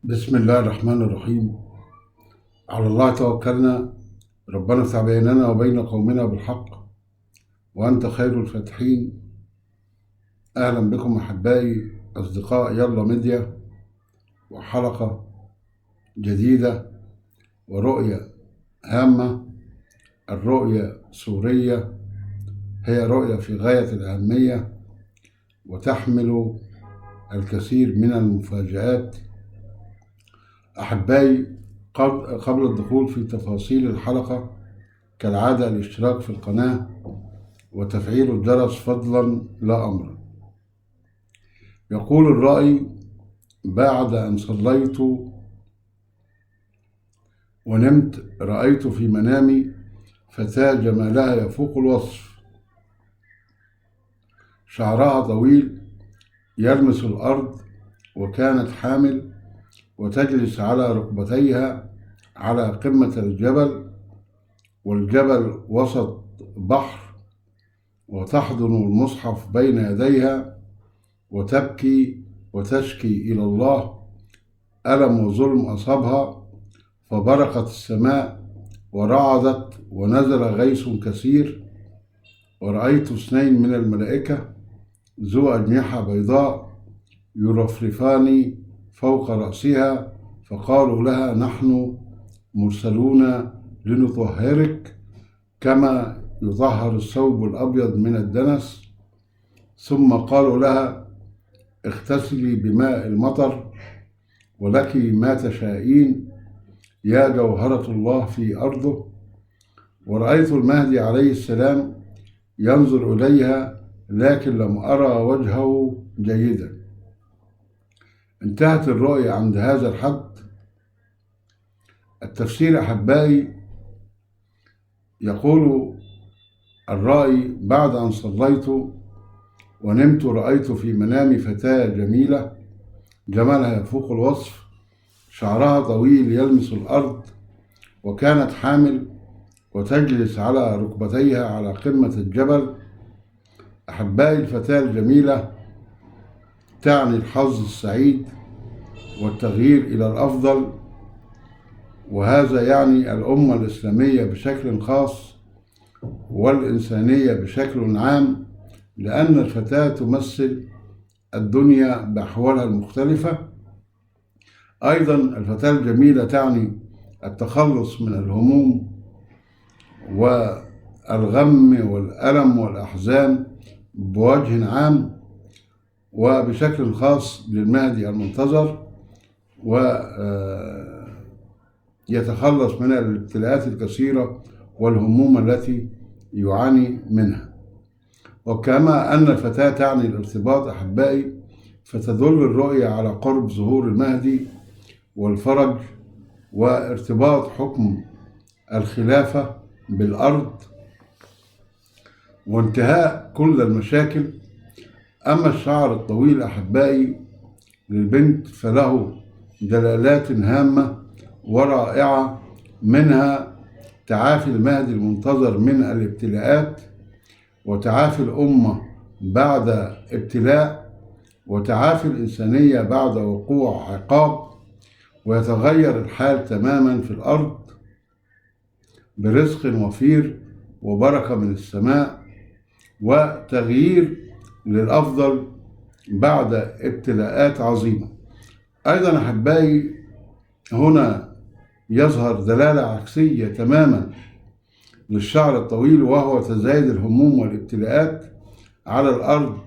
بسم الله الرحمن الرحيم. على الله توكلنا. ربنا افتح بيننا وبين قومنا بالحق وأنت خير الفاتحين. أهلا بكم أحبائي أصدقاء يلا ميديا، وحلقة جديدة ورؤية هامة. الرؤية سورية، هي رؤية في غاية الأهمية وتحمل الكثير من المفاجآت. أحبائي، قبل الدخول في تفاصيل الحلقة كالعادة الاشتراك في القناة وتفعيل الجرس فضلا لا أمرا. يقول الرأي: بعد أن صليت ونمت رأيت في منامي فتاة جمالها يفوق الوصف، شعرها طويل يلمس الأرض، وكانت حامل وتجلس على ركبتيها على قمة الجبل، والجبل وسط بحر، وتحضن المصحف بين يديها وتبكي وتشكي إلى الله ألم وظلم أصابها، فبرقت السماء ورعدت ونزل غيث كثير. ورأيت 2 من الملائكة ذو أجنحة بيضاء يرفرفان فوق رأسها، فقالوا لها: نحن مرسلون لنطهرك كما يطهر الثوب الأبيض من الدنس. ثم قالوا لها: اغتسلي بماء المطر ولك ما تشائين يا جوهرة الله في أرضه. ورأيت المهدي عليه السلام ينظر إليها، لكن لم أرى وجهه جيدا. انتهت الرؤيا عند هذا الحد. التفسير أحبائي، يقول الرأي: بعد أن صليت ونمت رأيت في منامي فتاة جميلة جمالها يفوق الوصف، شعرها طويل يلمس الأرض، وكانت حامل وتجلس على ركبتيها على قمة الجبل. أحبائي، الفتاة الجميلة تعني الحظ السعيد والتغيير إلى الأفضل، وهذا يعني الأمة الإسلامية بشكل خاص والإنسانية بشكل عام، لأن الفتاة تمثل الدنيا بأحوالها المختلفة. أيضا الفتاة الجميلة تعني التخلص من الهموم والغم والألم والأحزان بوجه عام، وبشكل خاص للمهدي المنتظر، ويتخلص من الابتلاءات الكثيرة والهموم التي يعاني منها. وكما أن الفتاة تعني الارتباط أحبائي، فتدل الرؤية على قرب ظهور المهدي والفرج وارتباط حكم الخلافة بالأرض وانتهاء كل المشاكل. أما الشعر الطويل أحبائي للبنت فله دلالات هامة ورائعة، منها تعافي المهدي المنتظر من الابتلاءات، وتعافي الأمة بعد ابتلاء، وتعافي الإنسانية بعد وقوع عقاب، ويتغير الحال تماما في الأرض برزق وفير وبركة من السماء، وتغيير للأفضل بعد ابتلاءات عظيمة. أيضا أحبائي، هنا يظهر دلالة عكسية تماما للشعر الطويل، وهو تزايد الهموم والابتلاءات على الأرض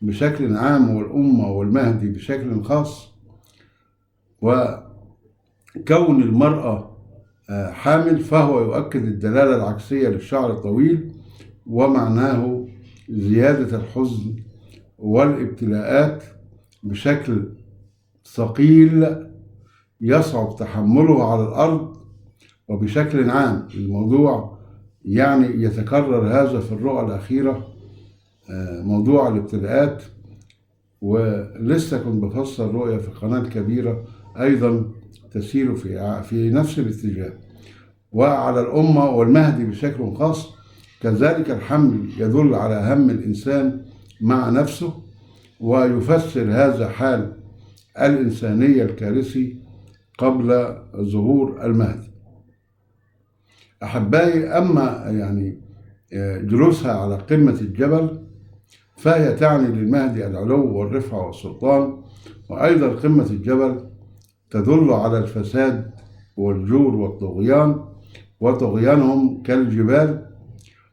بشكل عام والأمة والمهدي بشكل خاص. وكون المرأة حامل فهو يؤكد الدلالة العكسية للشعر الطويل، ومعناه زيادة الحزن والابتلاءات بشكل ثقيل يصعب تحمله على الأرض. وبشكل عام الموضوع يعني يتكرر هذا في الرؤى الأخيرة، موضوع الابتلاءات. ولسه كنت بفسر رؤية في القناة الكبيرة أيضا تسير في نفس الاتجاه، وعلى الأمة والمهدي بشكل خاص. كذلك الحمل يدل على هم الإنسان مع نفسه، ويفسر هذا حال الإنسانية الكارثي قبل ظهور المهدي. أحبائي، أما يعني جلوسها على قمة الجبل فهي تعني للمهدي العلو والرفعة والسلطان، وأيضا قمة الجبل تدل على الفساد والجور والطغيان، وطغيانهم كالجبال،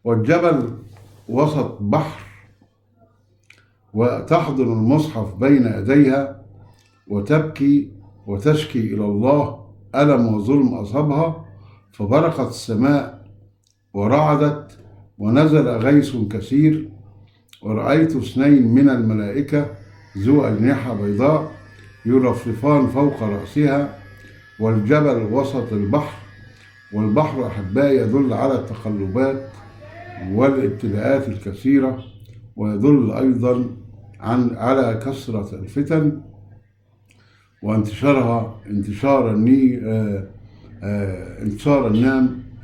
والجبل وسط بحر، وتحضن المصحف بين يديها وتبكي وتشكي إلى الله ألم وظلم أصابها، فبرقت السماء ورعدت ونزل غيث كثير، ورأيت 2 من الملائكة ذو أجنحة بيضاء يرفرفان فوق رأسها، والجبل وسط البحر. والبحر أحبائي يدل على التقلبات والابتلاءات الكثيرة، ويدل أيضا على كثرة الفتن وانتشارها انتشار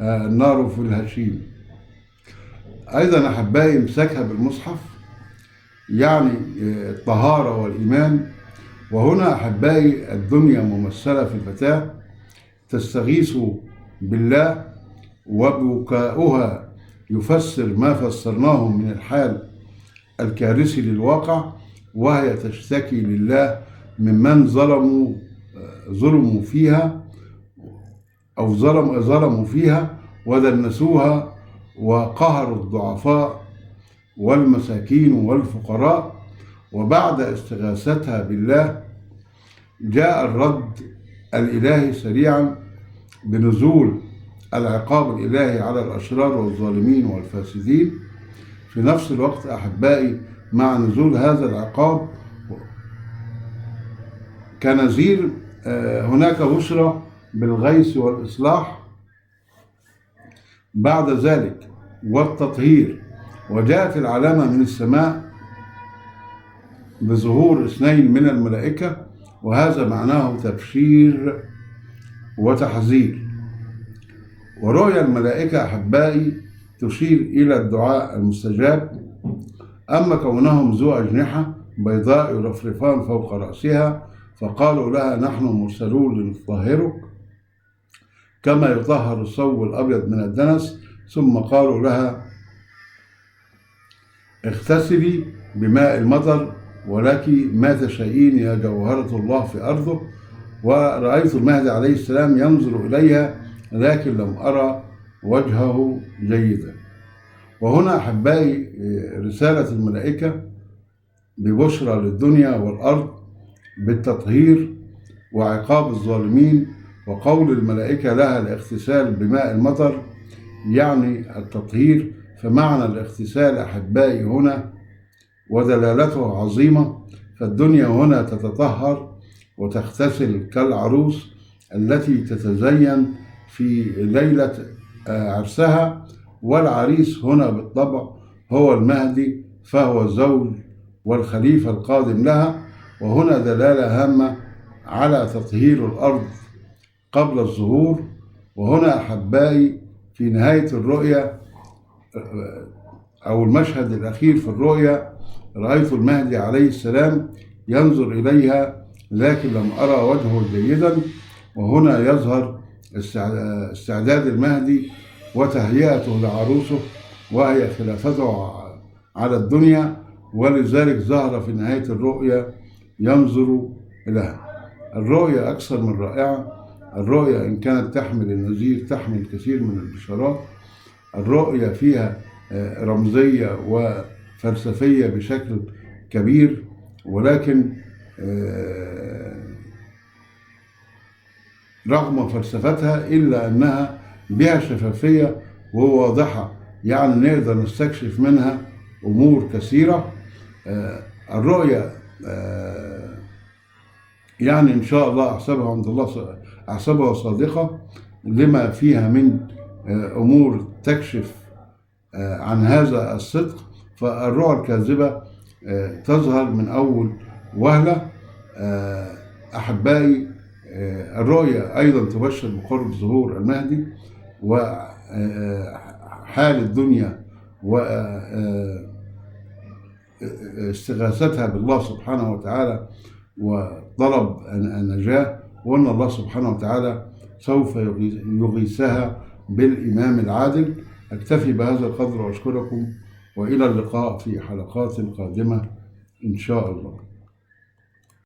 النار في الهشيم. أيضا أحبائي امسكها بالمصحف يعني الطهارة والإيمان. وهنا أحبائي الدنيا ممثلة في الفتاة تستغيث بالله، وبكاؤها يفسر ما فسرناه من الحال الكارثي للواقع، وهي تشتكي لله ممن ظلموا فيها أو ظلموا فيها ودنسوها وقهروا الضعفاء والمساكين والفقراء. وبعد استغاثتها بالله جاء الرد الإلهي سريعا بنزول العقاب الإلهي على الأشرار والظالمين والفاسدين. في نفس الوقت أحبائي، مع نزول هذا العقاب كنذير هناك بشرى بالغيث والإصلاح بعد ذلك والتطهير. وجاءت العلامة من السماء بظهور 2 من الملائكة، وهذا معناه تبشير وتحذير. ورؤيا الملائكة أحبائي تشير إلى الدعاء المستجاب. أما كونهم ذو أجنحة بيضاء يرفرفان فوق رأسها فقالوا لها نحن مرسلون لنطهرك كما يطهر الثوب الأبيض من الدنس، ثم قالوا لها اغتسلي بماء المطر ولك ما تشائين يا جوهرة الله في أرضه. ورأيت المهدي عليه السلام ينظر إليها لكن لم أرى وجهه جيدا. وهنا أحبائي رسالة الملائكة ببشرى للدنيا والأرض بالتطهير وعقاب الظالمين. وقول الملائكة لها الاغتسال بماء المطر يعني التطهير، فمعنى الاغتسال أحبائي هنا ودلالته عظيمة. فالدنيا هنا تتطهر وتغتسل كالعروس التي تتزين في ليلة عرسها، والعريس هنا بالطبع هو المهدي، فهو الزوج والخليفة القادم لها. وهنا دلالة هامة على تطهير الأرض قبل الظهور. وهنا أحبائي في نهاية الرؤيا أو المشهد الأخير في الرؤيا رأيت المهدي عليه السلام ينظر إليها لكن لم أرى وجهه جيدا. وهنا يظهر استعداد المهدي وتهيئته لعروسه وهي خلافته على الدنيا، ولذلك ظهر في نهاية الرؤيا ينظر إليها. الرؤيا أكثر من رائعة. الرؤيا إن كانت تحمل النذير تحمل كثير من البشارات. الرؤيا فيها رمزية وفلسفية بشكل كبير، ولكن رغم فلسفتها إلا أنها بها شفافية وواضحة، يعني نقدر نستكشف منها أمور كثيرة. الرؤيا يعني إن شاء الله أحسبها عند الله أحسبها صادقة لما فيها من أمور تكشف عن هذا الصدق. فالرؤى الكاذبة تظهر من أول وهلة. أحبائي، الرؤيا أيضا تبشر بقرب ظهور المهدي وحال الدنيا واستغاثتها بالله سبحانه وتعالى وطلب النجاة، وأن الله سبحانه وتعالى سوف يغيثها بالإمام العادل. أكتفي بهذا القدر وأشكركم، وإلى اللقاء في حلقات قادمة إن شاء الله.